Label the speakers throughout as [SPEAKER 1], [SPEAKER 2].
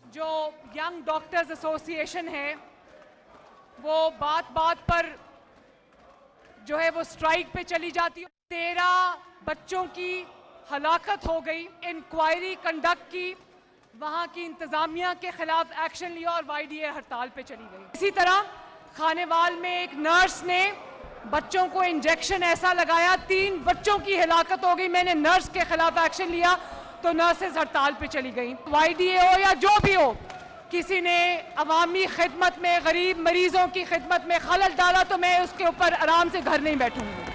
[SPEAKER 1] जो young doctors association है वो बात बात पर जो है वो स्ट्राइक पे चली जाती है। 13 बच्चों की हलाकत हो गई, इंक्वायरी कंडक्ट की, वहाँ की इंतज़ामिया के खिलाफ एक्शन लिया और YDA हड़ताल पे चली गई। इसी तरह खानेवाल में एक नर्स ने बच्चों को इंजेक्शन ऐसा लगाया, 3 बच्चों की हलाकत हो गई। मैंने नर्स के खिलाफ एक्शन लिया तो नर्सेज हड़ताल पे चली गई। YDA हो या जो भी हो, किसी ने अवामी खिदमत में, गरीब मरीजों की खिदमत में खलल डाला तो मैं उसके ऊपर आराम से घर नहीं बैठूंगी।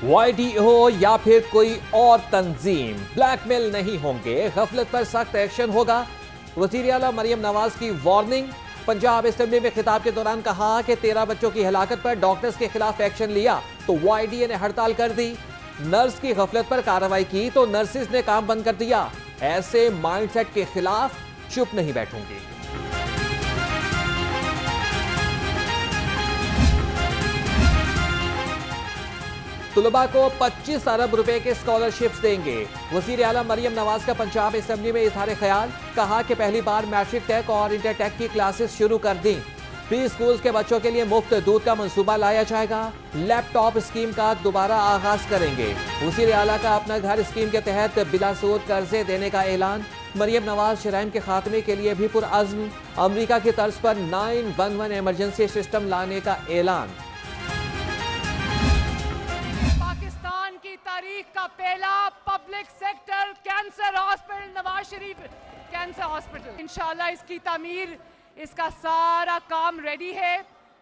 [SPEAKER 2] YDA हो या फिर कोई और तंजीम, ब्लैकमेल नहीं होंगे, गफलत पर सख्त एक्शन होगा। वजीर आला मरियम नवाज की वार्निंग। पंजाब असेंबली में खिताब के दौरान कहा कि 13 बच्चों की हलाकत पर डॉक्टर्स के खिलाफ एक्शन लिया तो YDA ने हड़ताल कर दी। नर्स की गफलत पर कार्रवाई की तो नर्सिस ने काम बंद कर दिया। ऐसे माइंडसेट के खिलाफ चुप नहीं बैठूंगी। तुलबा को 25 अरब रुपए के स्कॉलरशिप्स देंगे। वजीर आला मरियम नवाज का पंजाब असेंबली में इजहार ख्याल। कहा कि पहली बार मैट्रिक टेक और इंटर टेक की क्लासेस शुरू कर दी। प्री स्कूल्स के बच्चों के लिए मुफ्त दूध का मंसूबा लाया जाएगा। लैपटॉप स्कीम का दोबारा आगाज करेंगे। वजीर आला का अपना घर स्कीम के तहत बिला सूद कर्जे देने का ऐलान। मरियम नवाज जराइम के खात्मे के लिए भी पुरअज़्म। अमरीका की तर्ज पर 911 इमरजेंसी सिस्टम लाने का ऐलान।
[SPEAKER 1] पाकिस्तान की तारीख का पहला public sector cancer hospital Nawaz Sharif cancer hospital, इंशाल्लाह इसकी तामीर, इसका सारा काम रेडी है।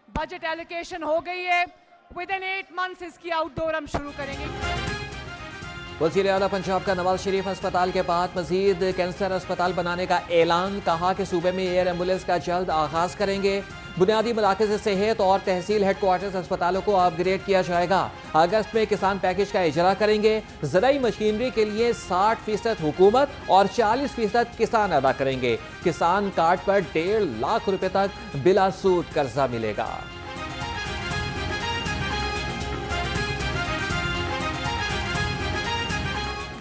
[SPEAKER 1] बजट एलोकेशन हो गई है। विद इन 8 मंथ्स इसकी आउटडोर हम शुरू करेंगे।
[SPEAKER 2] वज़ीर आला पंजाब का नवाज शरीफ अस्पताल के बाद मजीद कैंसर अस्पताल बनाने का ऐलान। कहा कि सूबे में एयर एम्बुलेंस का जल्द आगाज करेंगे। बुनियादी मराकज़ सेहत और तहसील हेडक्वार्टर्स अस्पतालों को अपग्रेड किया जाएगा। अगस्त में किसान पैकेज का इजरा करेंगे। ज़राई मशीनरी के लिए 60% हुकूमत और 40% किसान अदा करेंगे। किसान कार्ड पर 1.5 लाख रुपए तक बिला सूद कर्जा मिलेगा।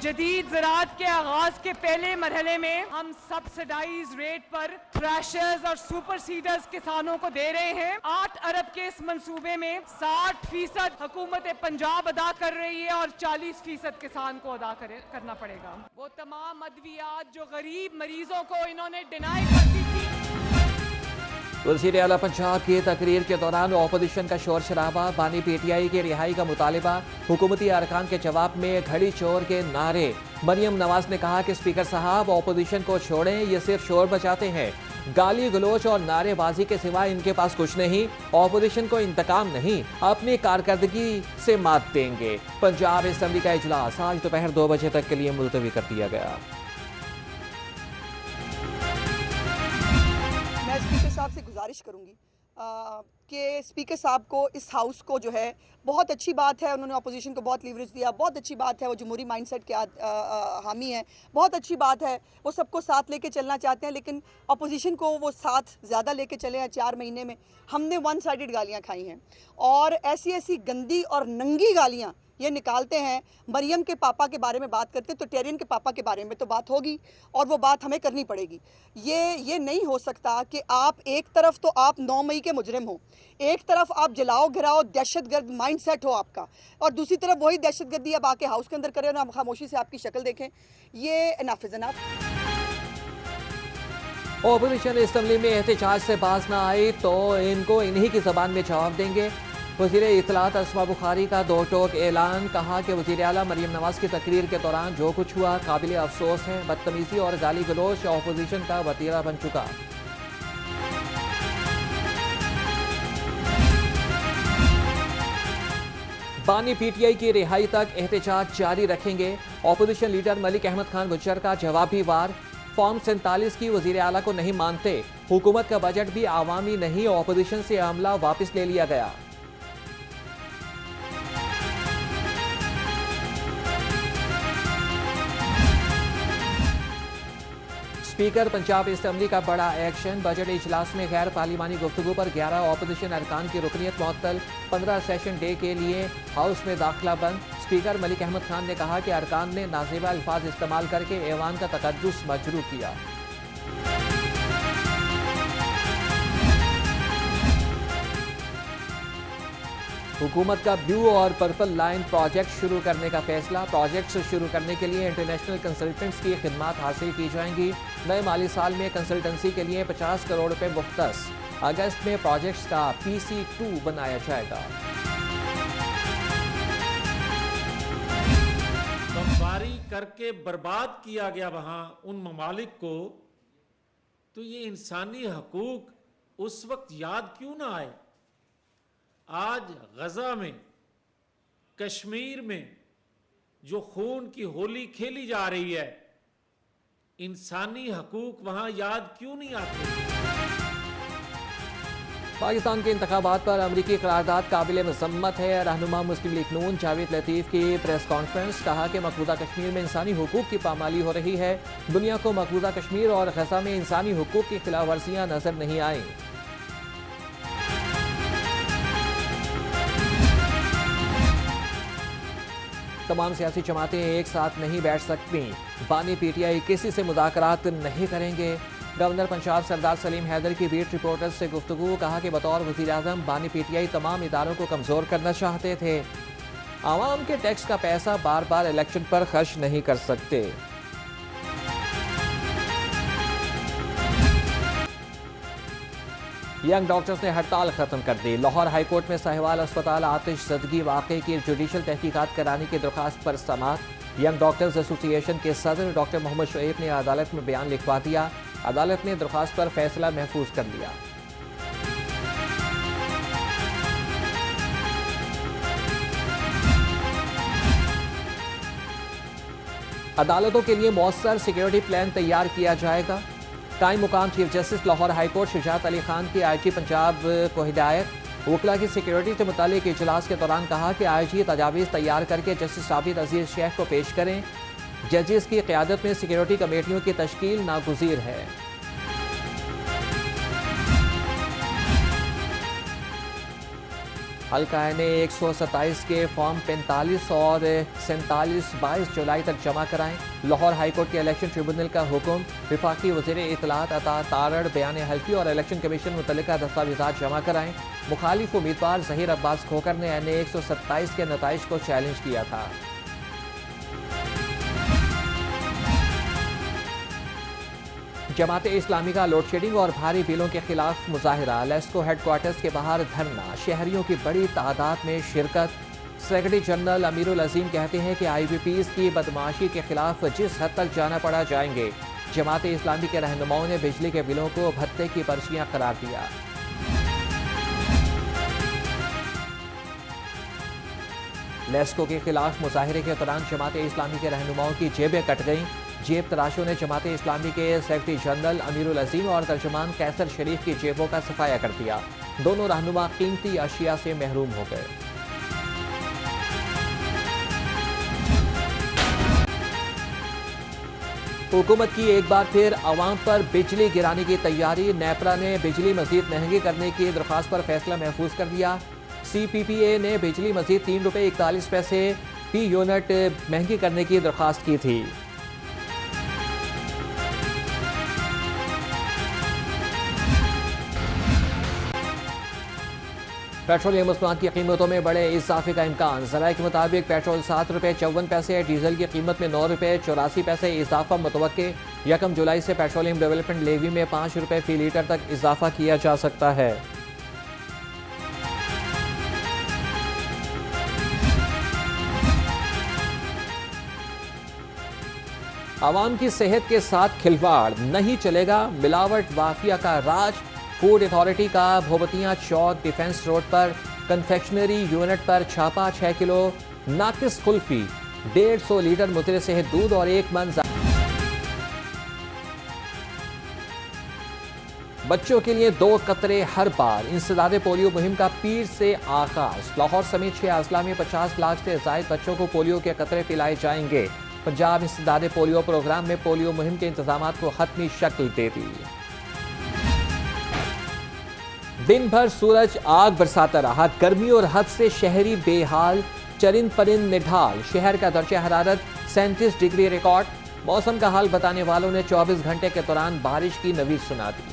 [SPEAKER 1] जदीद ज़राअत के आगाज के पहले मरहले में हम सब्सिडाइज रेट पर थ्रेशर्स और सुपर सीडर्स किसानों को दे रहे हैं। 8 अरब के इस मंसूबे में 60% हुकूमत पंजाब अदा कर रही है और 40% किसान को अदा करना पड़ेगा। वो तमाम अद्वियात जो गरीब मरीजों को इन्होंने डिनाई कर दी थी।
[SPEAKER 2] वज़ीर आला पंजाब की तकरीर के दौरान अपोजिशन का शोर शराबा। बानी PTI की रिहाई का मुतालिबा। हुकूमती अरकान के जवाब में घड़ी चोर के नारे। मरियम नवाज ने कहा कि स्पीकर साहब अपोजिशन को छोड़ें, ये सिर्फ शोर बचाते हैं। गाली गलोच और नारेबाजी के सिवा इनके पास कुछ नहीं। अपोजिशन को इंतकाम नहीं, अपनी कारकर्दगी से मात देंगे। पंजाब असेंबली का इजलास आज दोपहर 2 बजे तक के लिए मुलतवी कर दिया गया।
[SPEAKER 3] मैं स्पीकर साहब से गुजारिश करूंगी कि स्पीकर साहब को इस हाउस को जो है, बहुत अच्छी बात है उन्होंने अपोजिशन को बहुत लीवरेज दिया, बहुत अच्छी बात है वो जमहूरी माइंडसेट के हामी हैं, बहुत अच्छी बात है वो सबको साथ लेके चलना चाहते हैं, लेकिन अपोजिशन को वो साथ ज़्यादा लेके चले हैं। 4 महीने में हमने 1 साइडेड गालियाँ खाई हैं और ऐसी ऐसी गंदी और नंगी गालियाँ ये निकालते हैं। मरियम के पापा के बारे में बात करते हैं तो टेरियन के पापा के बारे में तो बात होगी और वो बात हमें करनी पड़ेगी। ये नहीं हो सकता कि आप एक तरफ तो आप 9 मई के मुजरिम हो, एक तरफ आप जलाओ घिराओ दहशतगर्द माइंडसेट हो आपका, और दूसरी तरफ वही दहशतगर्दी अब आके हाउस के अंदर करें और हम खामोशी से आपकी शक्ल देखें। ये enough is enough.
[SPEAKER 2] Opposition assembly में एहतजाज से बाज ना आई तो इनको इन्हीं की जबान में जवाब देंगे। वज़ीर इत्तलात अस्मा बुखारी का 2 टोक ऐलान। कहा कि वज़ीर आला मरियम नवाज की तकरीर के दौरान जो कुछ हुआ काबिल अफसोस है। बदतमीजी और गाली गलोच अपोजिशन का वतीरा बन चुका। बानी PTI की रिहाई तक एहतजाज जारी रखेंगे। अपोजिशन लीडर मलिक अहमद खान गुज्जर का जवाबी वार। फॉर्म 47 की वज़ीर आला को नहीं मानते, हुकूमत का बजट भी आवामी नहीं, अपोजिशन से अमला वापस ले लिया गया। स्पीकर पंजाब असेंबली का बड़ा एक्शन। बजट इजलास में गैर पार्लिमानी गुफ्तगू पर 11 ऑपोजिशन अरकान की रुकनीत मुअत्तल। 15 सेशन डे के लिए हाउस में दाखिला बंद। स्पीकर मलिक अहमद खान ने कहा कि अरकान ने नाजेबा अल्फाज इस्तेमाल करके ऐवान का तकद्दुस मजरू किया। हुकूमत का ब्लू और पर्पल लाइन प्रोजेक्ट शुरू करने का फैसला। प्रोजेक्ट्स शुरू करने के लिए इंटरनेशनल कंसल्टेंट्स की खिदमात हासिल की जाएंगी। नए माली साल में कंसल्टेंसी के लिए 50 करोड़ रुपए मुख्तस। अगस्त में प्रोजेक्ट्स का PC2 बनाया जाएगा।
[SPEAKER 4] बमबारी करके बर्बाद किया गया वहां उन ममालिक को, तो ये इंसानी हकूक उस वक्त याद क्यों ना आए? आज गजा में, कश्मीर में जो खून की होली खेली जा रही है, इंसानी हकूक वहां याद क्यों नहीं आते?
[SPEAKER 2] पाकिस्तान के इंतखाबात पर अमरीकी करारदाद काबिल मजम्मत है। रहनुमा मुस्लिम लीग नून जावेद लतीफ की प्रेस कॉन्फ्रेंस। कहा कि मकबूजा कश्मीर में इंसानी हुकूक की पामाली हो रही है। दुनिया को मकबूजा कश्मीर और गजा में इंसानी हुकूक की खिलाफ वर्जियां नजर नहीं आई। तमाम सियासी जमातें एक साथ नहीं बैठ सकती। बानी PTI किसी से मुज़ाकरात नहीं करेंगे। गवर्नर पंजाब सरदार सलीम हैदर की बीट रिपोर्टर्स से गुफ्तगू। कहा कि बतौर वज़ीर-ए-आज़म बानी PTI तमाम इदारों को कमज़ोर करना चाहते थे। आवाम के टैक्स का पैसा बार बार इलेक्शन पर खर्च नहीं कर सकते। यंग डॉक्टर्स ने हड़ताल खत्म कर दी। लाहौर हाईकोर्ट में साहिवाल अस्पताल आतिश ज़दगी वाक़े की जुडिशल तहकीकात कराने की दरख्वास्त पर समाअत। यंग डॉक्टर्स एसोसिएशन के सदर डॉक्टर मोहम्मद शुएब ने अदालत में बयान लिखवा दिया। अदालत ने दरख्वास्त पर फैसला महफूज कर लिया। अदालतों के लिए मौसर सिक्योरिटी प्लान तैयार किया जाएगा। कायम मुकाम chief justice Lahore high court Shujaat Ali Khan की IG पंजाब को हिदायत। वकला की सिक्योरिटी से मुतालिक इजलास के दौरान कहा कि IG तजावीज़ तैयार करके जस्टिस आबिद अजीज शेख को पेश करें। जजेस की क़यादत में सिक्योरिटी कमेटियों की तश्कील नागुज़ीर है। हल्का ने 127 के फॉर्म 45 और 47 22 जुलाई तक जमा कराएं। लाहौर हाईकोर्ट के इलेक्शन ट्रिब्यूनल का हुक्म। विफाकी वज़ीर इत्तलात अता तारड़ बयान हल्फी और इलेक्शन कमीशन मुतल्लिका दस्तावेज़ात जमा कराएं। मुखालिफ उम्मीदवार जहीर अब्बास खोकर ने NA 127 के नताइज को चैलेंज किया था। जमात इस्लामी का लोड शेडिंग और भारी बिलों के खिलाफ मुजाहिरा। लेस्को हेडक्वार्टर्स के बाहर धरना। शहरियों की बड़ी तादाद में शिरकत। सेक्रेटरी जनरल अमीरुल अजीम कहते हैं कि IBPs की बदमाशी के खिलाफ जिस हद तक जाना पड़ा जाएंगे। जमात इस्लामी के रहनुमाओं ने बिजली के बिलों को भत्ते की पर्चियां करार दिया। लेस्को के खिलाफ मुजाहिरे के दौरान जमात इस्लामी के रहनुमाओं की जेबें कट गईं। जेब तराशों ने जमात इस्लामी के सेक्रेटरी जनरल अमीरुल अजीम और तर्जुमान कैसर शरीफ की जेबों का सफाया कर दिया। दोनों रहनुमा कीमती अशिया से महरूम हो गए। हुकूमत की एक बार फिर अवाम पर बिजली गिराने की तैयारी। नेपरा ने बिजली मजीद महंगी करने की दरख्वास्त पर फैसला महफूज कर दिया। CPPA ने बिजली मजीद ₹3.41 फी यूनिट महंगी करने की दरख्वास्त की थी। पेट्रोलियम मसनूआत की कीमतों में बड़े इजाफे का इम्कान। ज़राए के मुताबिक पेट्रोल ₹7.54 डीजल की कीमत में ₹9.84 इजाफा मुतवक्के। 1 जुलाई से पेट्रोलियम डेवलपमेंट लेवी में ₹5 फी लीटर तक इजाफा किया जा सकता है। आवाम की सेहत के साथ खिलवाड़ नहीं चलेगा। मिलावट माफिया का राज। फूड अथॉरिटी का भोबतियां चौक डिफेंस रोड पर कन्फेक्शनरी यूनिट पर छापा। 6 किलो नाकिस कुल्फी, 150 लीटर मुतरे सेहत दूध और 1 मन। बच्चों के लिए 2 कतरे हर बार। इंसदाद पोलियो मुहिम का पीर से आगाज। लाहौर समेत 6 अजला में 50 लाख से जायद बच्चों को पोलियो के कतरे पिलाए जाएंगे। पंजाब इंसदाद पोलियो प्रोग्राम में पोलियो मुहिम के इंतजाम को हतमी शक्ल दे दी। दिन भर सूरज आग बरसाता रहा, गर्मी और हद से शहरी बेहाल, चरिंद परिंद निढाल। शहर का दर्जा हरारत 37 डिग्री रिकॉर्ड। मौसम का हाल बताने वालों ने 24 घंटे के दौरान बारिश की नवीद सुना दी।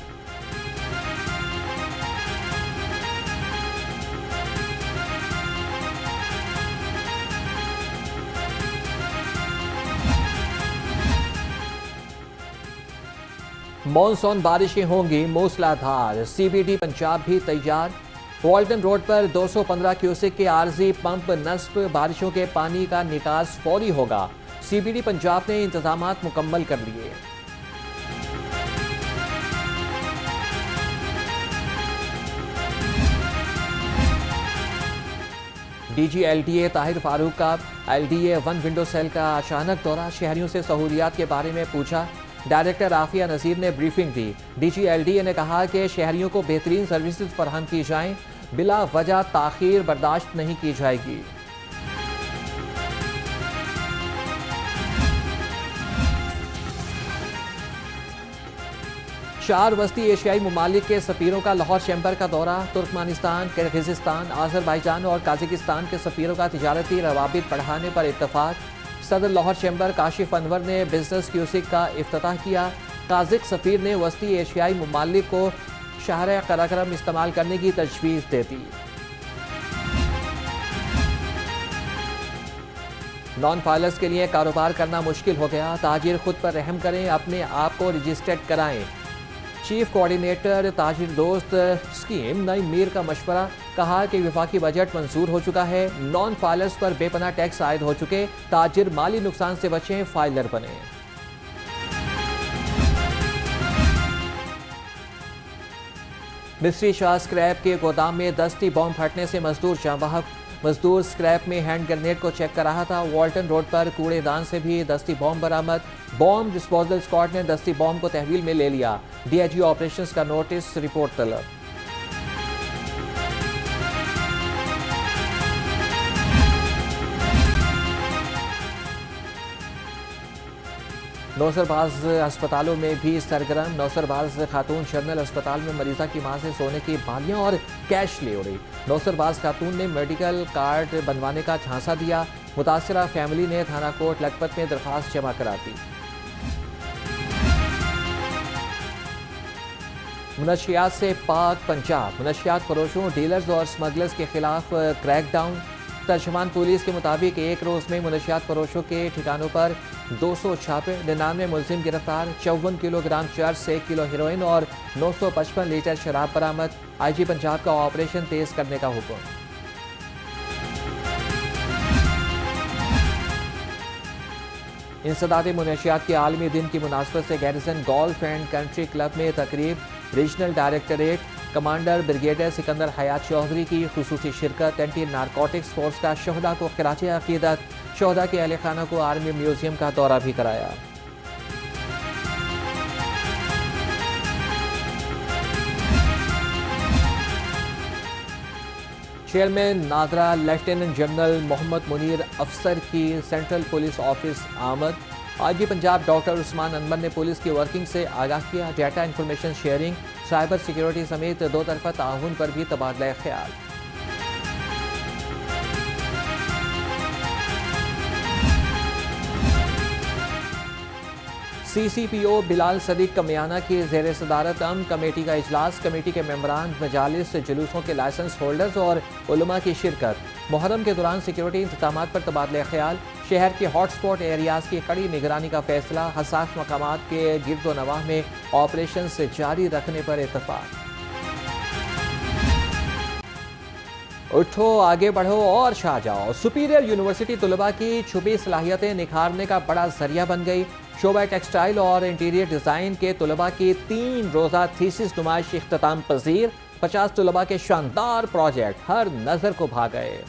[SPEAKER 2] मॉनसून बारिशें होंगी मूसलाधार, सीबीडी पंजाब भी तैयार। वॉल्टन रोड पर 215 क्यूसेक के आरजी पंप नस्ब, बारिशों के पानी का निकास फौरी होगा। सीबीडी पंजाब ने इंतजामात मुकम्मल कर लिए। डीजी एलडीए ताहिर फारूक का एलडीए 1 विंडो सेल का अचानक दौरा, शहरियों से सहूलियात के बारे में पूछा। डायरेक्टर आफिया नजीर ने ब्रीफिंग दी। डीजी एलडीए ने कहा कि शहरियों को बेहतरीन सर्विसेज फराहम की जाएं, बिला वजह ताखीर बर्दाश्त नहीं की जाएगी। चार वस्ती एशियाई ममालिक के सफीरों का लाहौर चैम्बर का दौरा। तुर्कमानिस्तान, किर्गिस्तान, आज़रबाईजान और काज़ाकिस्तान के सफीरों का तिजारती रवाबित बढ़ाने पर इत्तफाक। सदर लाहौर चैम्बर काशिफ अनवर ने बिजनेस क्यूसिक का इफ्तिताह किया। काजिक सफीर ने वस्ती एशियाई ममालिक को शहर कराकरम इस्तेमाल करने की तजवीज़ दे दी। नॉन फाइलर्स के लिए कारोबार करना मुश्किल हो गया, ताजिर खुद पर रहम करें, अपने आप को रजिस्टर्ड कराएं। चीफ कोऑर्डिनेटर ताजिर दोस्त स्कीम नईम मीर का मशवरा, कहा कि विफाकी बजट मंजूर हो चुका है, नॉन फाइलर्स पर बेपनाह टैक्स आयद हो चुके, ताजिर माली नुकसान से बचें, फाइलर बने। मिस्री शाह स्क्रैप के गोदाम में दस्ती बॉम्ब फटने से मजदूर जाँ बहक। मजदूर स्क्रैप में हैंड ग्रेनेड को चेक कर रहा था। वॉल्टन रोड पर कूड़ेदान से भी दस्ती बॉम्ब बरामद। बॉम्ब डिस्पोजल स्क्वाड ने दस्ती बॉम्ब को तहवील में ले लिया। डीआईजी ऑपरेशंस का नोटिस, रिपोर्ट तलब। नौसरबाज अस्पतालों में भी सरगर्म। नौसरबाज खातून जनरल अस्पताल में मरीजा की मां से सोने की बालियां और कैश ले उड़ी। नौसरबाज खातून ने मेडिकल कार्ड बनवाने का झांसा दिया। मुतासरा फैमिली ने थाना कोर्ट लखपत में दरखास्त जमा करा दी। मुनशियात से पाक पंजाब। मुनशियात फरोशों, डीलर्स और स्मगलर्स के खिलाफ क्रैकडाउन। तर्जमान पुलिस के मुताबिक एक रोज में मुनशियात फरोशों के ठिकानों पर 200 छापे, 99 मुलजिम गिरफ्तार, 54 किलोग्राम चर्च, 1 किलो हेरोइन और 955 लीटर शराब बरामद। आईजी पंजाब का ऑपरेशन तेज करने का हुक्म। इंसदाद मुनशियात के आलमी दिन की मुनासबत से garrison golf and country club में तकरीब। Regional directorate commander brigadier Sikandar Hayat Chaudhry की खुसूसी शिरकत। एंटी नारकोटिक्स फोर्स का शोहदा को खिराज अकीदत। शोहदा के अहले खाना को आर्मी म्यूजियम का दौरा भी कराया। Chairman NADRA lieutenant general Mohammad Munir Afsar की सेंट्रल पुलिस ऑफिस आमद। आईजी पंजाब डॉक्टर उस्मान अनवर ने पुलिस की वर्किंग से आगाह किया। Data information sharing, cyber security समेत दो तरफा ताउन पर भी तबादला ख्याल। CCPO बिलाल सदीक कमियाना की ज़ेर सदारत अम कमेटी का इजलास। कमेटी के मेंबरान, मजालिस, जुलूसों के लाइसेंस होल्डर्स और उलमा की शिरकत। मुहर्रम के दौरान सिक्योरिटी इंतजाम पर तबादला ख्याल। शहर के हॉटस्पॉट एरियाज की कड़ी निगरानी का फैसला। हसास मकामात के गिरदो नवाह में ऑपरेशन से जारी रखने पर इत्तफाक। उठो, आगे बढ़ो और छा जाओ। सुपीरियर यूनिवर्सिटी तुलबा की छुपी सलाहियतें निखारने का बड़ा जरिया बन गई। शोबा टेक्सटाइल और इंटीरियर डिज़ाइन के तुलबा की 3 रोज़ा थीसिस नुमाइश इख्तिताम पजीर। 50 तुलबा के शानदार प्रोजेक्ट हर नज़र को भा गए।